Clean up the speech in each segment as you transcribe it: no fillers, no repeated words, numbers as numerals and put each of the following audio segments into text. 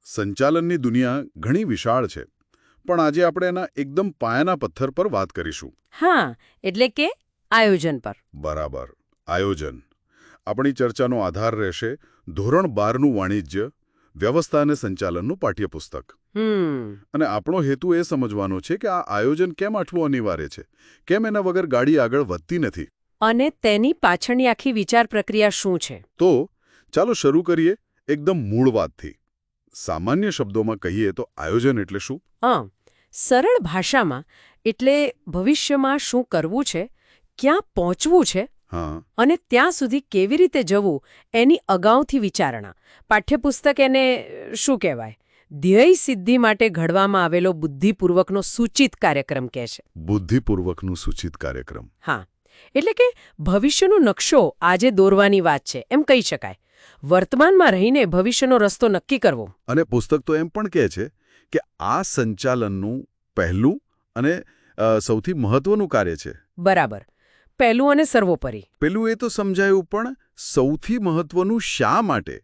સંચાલનની દુનિયા ઘણી વિશાળ છે, પણ આજે આપણે એના એકદમ પાયાના પથ્થર પર વાત કરીશું. હા, એટલે કે આયોજન પર. બરાબર, આયોજન. આપણી ચર્ચાનો આધાર રહેશે ધોરણ 12નું વાણિજ્ય, વ્યવસ્થા અને સંચાલનનું પાઠ્યપુસ્તક. અને આપણો હેતુ એ સમજવાનો છે કે આ આયોજન કેમ આટલું અનિવાર્ય છે, કેમ એના વગર ગાડી આગળ વધતી નથી. અને તેની પાછળની આખી વિચાર પ્રક્રિયા શું છે. તો ચાલો શરૂ કરીએ એકદમ મૂળ વાતથી. સામાન્ય શબ્દોમાં કહીએ તો આયોજન એટલે શું? સરળ ભાષામાં એટલે ભવિષ્યમાં શું કરવું છે, ક્યાં પહોંચવું છે અને ત્યાં સુધી કેવી રીતે જવું એની અગાઉથી વિચારણા. પાઠ્યપુસ્તક એને શું કહેવાય, ધ્યેય સિદ્ધિ માટે ઘડવામાં આવેલો બુદ્ધિપૂર્વકનો સૂચિત કાર્યક્રમ કહે છે. બુદ્ધિપૂર્વકનું સૂચિત કાર્યક્રમ. હા, એટલે કે ભવિષ્યનો નકશો આજે દોરવાની વાત છે એમ કહી શકાય. વર્તમાનમાં રહીને ભવિષ્યનો રસ્તો નક્કી કરવો. અને પુસ્તક તો એમ પણ કહે છે કે આ સંચાલનનું પહેલું અને સૌથી મહત્વનું કાર્ય છે. બરાબર, પહેલું અને સર્વોપરી. પેલું એ તો સમજાયું, પણ સૌથી મહત્વનું શા માટે?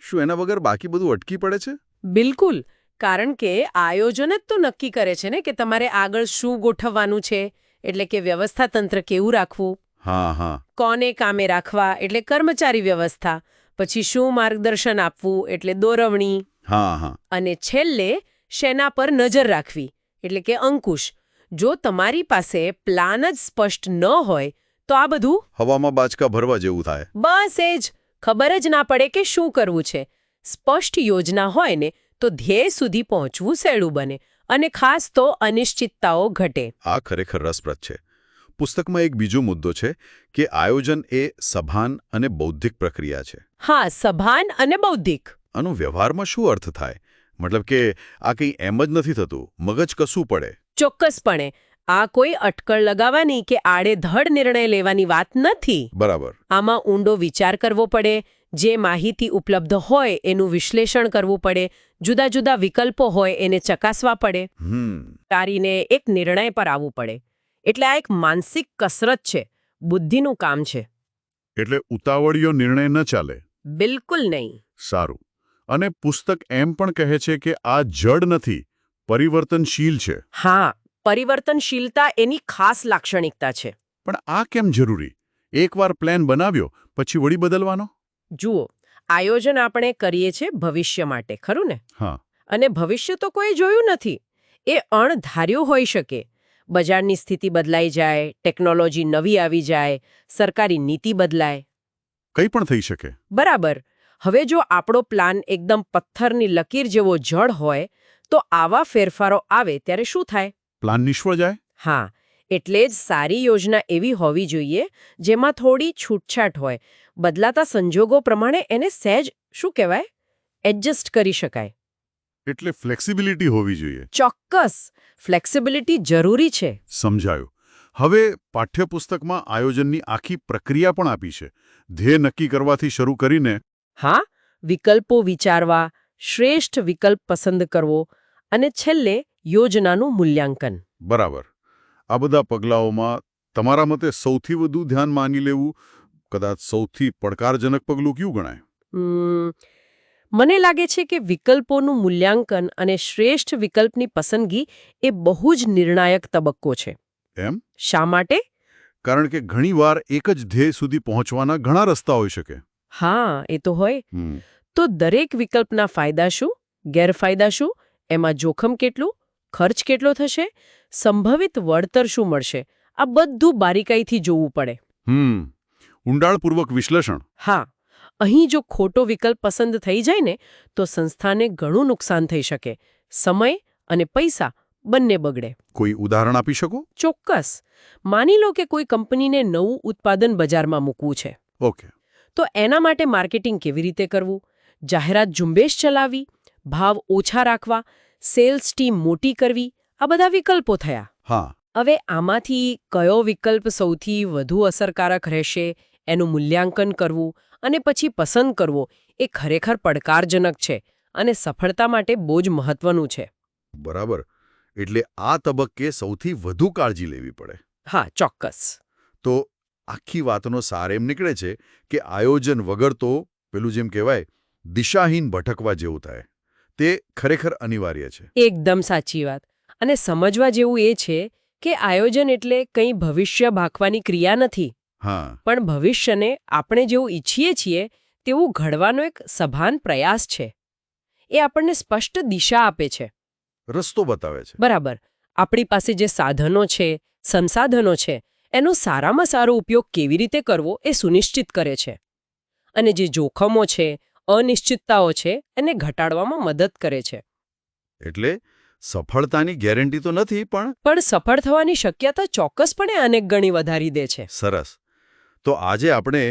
શું એના વગર બાકી બધું અટકી પડે છે? બિલકુલ, કારણ કે આયોજન જ તો નક્કી કરે છે ને કે તમારે આગળ શું ગોઠવવાનું છે, એટલે કે વ્યવસ્થા તંત્ર કેવું રાખવું. કોને કામે રાખવા એટલે કર્મચારી વ્યવસ્થા, પછી શું માર્ગદર્શન આપવું એટલે દોરવણી, અને છેલ્લે શેના પર નજર રાખવી એટલે કે અંકુશ. જો તમારી પાસે પ્લાન જ સ્પષ્ટ ન હોય તો આ બધું હવામાં બાચકા ભરવા જેવું થાય. બસ એ જ, ખબર જ ના પડે કે શું કરવું છે. સ્પષ્ટ યોજના હોય ને તો ધ્યેય સુધી પહોંચવું સહેલું બને, અને ખાસ તો અનિશ્ચિતતાઓ ઘટે. આ ખરેખર રસપ્રદ છે. પુસ્તકમાં એક બીજો મુદ્દો છે કે આયોજન એ સભાન અને બૌદ્ધિક પ્રક્રિયા છે. હા, સભાન અને બૌદ્ધિક. આનો વ્યવહારમાં શું અર્થ થાય? મતલબ કે આ કંઈ એમ જ નથી થતું, મગજ કસવું પડે. ચોક્કસપણે. આ કોઈ અટકળ લગાવવાની કે આડેધડ નિર્ણય લેવાની વાત નથી. બરાબર. આમાં ઊંડો વિચાર કરવો પડે, જે માહિતી ઉપલબ્ધ હોય એનું વિશ્લેષણ કરવું પડે, જુદા જુદા વિકલ્પો હોય એને ચકાસવા પડે, તારીને એક નિર્ણય પર આવવું પડે. એટલે આ એક માનસિક કસરત છે, બુદ્ધિનું કામ છે. એટલે ઉતાવળિયો નિર્ણય ન ચાલે. બિલકુલ નહીં. સારું. અને પુસ્તક એમ પણ કહે છે કે આ જડ નથી, પરિવર્તનશીલ છે. હા, પરિવર્તનશીલતા એની ખાસ લાક્ષણિકતા છે. પણ આ કેમ જરૂરી? એકવાર પ્લાન બનાવ્યો પછી વળી બદલવાનો? જુઓ, આયોજન આપણે કરીએ છીએ ભવિષ્ય માટે, ખરું ને? હા. અને ભવિષ્ય તો કોઈ જોયું નથી. એ અણધાર્યું હોઈ શકે. બજારની સ્થિતિ બદલાઈ જાય, ટેકનોલોજી નવી આવી જાય, સરકારી નીતિ બદલાય. કંઈ પણ થઈ શકે. બરાબર. હવે જો આપણો પ્લાન એકદમ પથ્થરની લકીર જેવો જડ હોય તો આવા ફેરફારો આવે ત્યારે શું થાય? પ્લાન નિષ્ફળ જાય. હા, એટલે જ સારી યોજના એવી હોવી જોઈએ જેમાં થોડી છૂટછાટ હોય. બદલાતા સંજોગો પ્રમાણે એને સહેજ શું કહેવાય, એડજસ્ટ કરી શકાય. એટલે ફ્લેક્સિબિલિટી હોવી જોઈએ. ચોક્કસ, ફ્લેક્સિબિલિટી જરૂરી છે. સમજાયું. હવે પાઠ્યપુસ્તકમાં આયોજનની આખી પ્રક્રિયા પણ આપી છે, ધ્યેય નક્કી કરવાથી શરૂ કરીને. હા, વિકલ્પો વિચારવા, શ્રેષ્ઠ વિકલ્પ પસંદ કરવો અને છેલ્લે યોજનાનું મૂલ્યાંકન. બરાબર. આ બધા પગલાઓમાં તમારા મતે સૌથી વધુ ધ્યાન માની લેવું, કદાચ સૌથી પડકારજનક પગલું કયું ગણાય? મને લાગે છે કે વિકલ્પોનું મૂલ્યાંકન અને શ્રેષ્ઠ વિકલ્પની પસંદગી એ બહુ જ નિર્ણાયક તબક્કો છે. એમ? શા માટે? કારણ કે ઘણીવાર એક જ ધ્યેય સુધી પહોંચવાના ઘણા રસ્તા હોઈ શકે. હા, એ તો હોય. તો દરેક વિકલ્પના ફાયદા શું, ગેરફાયદા શું, એમાં જોખમ કેટલું, ખર્ચ કેટલો થશે, સંભવિત વળતર શું મળશે, આ બધું બારીકાઈથી જોવું પડે. ઊંડાણપૂર્વક વિશ્લેષણ. હા, અહીં જો ખોટો વિકલ્પ પસંદ થઈ જાય ને તો સંસ્થાને ઘણું નુકસાન થઈ શકે. સમય અને પૈસા બંને બગડે. કોઈ ઉદાહરણ આપી શકો? ચોક્કસ. માની લો કે કોઈ કંપનીને નવું ઉત્પાદન બજારમાં મૂકવું છે. ઓકે. તો એના માટે માર્કેટિંગ કેવી રીતે કરવું, જાહેરાત ઝુંબેશ ચલાવવી, ભાવ ઓછા રાખવા, સેલ્સ ટીમ મોટી કરવી, આ બધા વિકલ્પો થયા. હા. હવે આમાંથી કયો વિકલ્પ સૌથી વધુ અસરકારક રહેશે એનું મૂલ્યાંકન કરવું અને પછી પસંદ કરવો એ ખરેખર પડકારજનક છે અને સફળતા માટે બહુ જ મહત્વનું છે. બરાબર. એટલે આ તબક્કે સૌથી વધુ કાળજી લેવી પડે. હા, ચોક્કસ. તો આખી વાતનો સાર એમ નીકળે છે કે આયોજન વગર તો પેલું જેમ કહેવાય દિશાહીન ભટકવા જેવું થાય. તે ખરેખર અનિવાર્ય છે. એકદમ સાચી વાત. અને સમજવા જેવું એ છે કે આયોજન એટલે કંઈ ભવિષ્ય ભાંખવાની ક્રિયા નથી, હા, પણ ભવિષ્યને આપણે જેવું ઈચ્છીએ છીએ તેવું ઘડવાનો એક સભાન પ્રયાસ છે. એ આપણને સ્પષ્ટ દિશા આપે છે. રસ્તો બતાવે છે. બરાબર. આપણી પાસે જે સાધનો છે, સંસાધનો છે, એનો સારામાં સારો ઉપયોગ કેવી રીતે કરવો એ સુનિશ્ચિત કરે છે. અને જે જોખમો છે, અનિશ્ચિતતાઓ છે, એને ઘટાડવામાં મદદ કરે છે. એટલે સફળતાની ગેરંટી તો નથી, પણ પણ સફળ થવાની શક્યતા ચોક્કસપણે અનેક ગણી વધારી દે છે. સરસ. તો આજે આપણે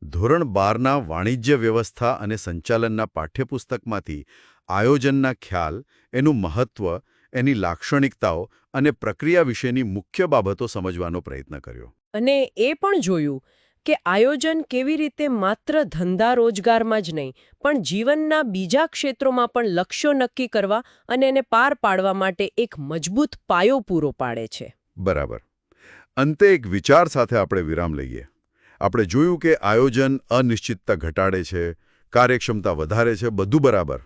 ધોરણ 12ના વાણિજ્ય વ્યવસ્થા અને સંચાલનના પાઠ્યપુસ્તકમાંથી આયોજનના ખ્યાલ, એનું મહત્વ, એની લાક્ષણિકતાઓ અને પ્રક્રિયા વિશેની મુખ્ય બાબતો સમજવાનો પ્રયત્ન કર્યો. અને એ પણ જોયું કે આયોજન કેવી રીતે માત્ર ધંધા રોજગારમાં જ નહીં, પણ જીવનના બીજા ક્ષેત્રોમાં પણ લક્ષ્યો નક્કી કરવા અને એને પાર પાડવા માટે એક મજબૂત પાયો પૂરો પાડે છે. બરાબર. અંતે એક વિચાર સાથે આપણે વિરામ લઈએ. આપણે જોયું કે આયોજન અનિશ્ચિતતા ઘટાડે છે, કાર્યક્ષમતા વધારે છે, બધું બરાબર.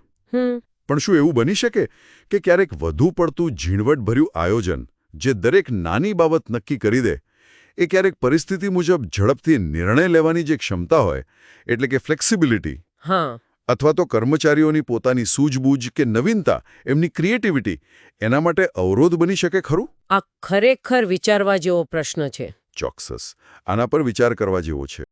પણ શું એવું બની શકે કે ક્યારેક વધુ પડતું ઝીણવટભર્યું આયોજન, જે દરેક નાની બાબત નક્કી કરી દે, એ ક્યારેક પરિસ્થિતિ મુજબ ઝડપથી નિર્ણય લેવાની જે ક્ષમતા હોય, એટલે કે ફ્લેક્સિબિલિટી, અથવા તો કર્મચારીઓની પોતાની સૂઝબૂઝ કે નવીનતા, એમની ક્રિએટિવિટી, એના માટે અવરોધ બની શકે ખરું? આ ખરેખર વિચારવા જેવો પ્રશ્ન છે. ચોક્કસ. આના પર વિચાર કરવા જેવો છે.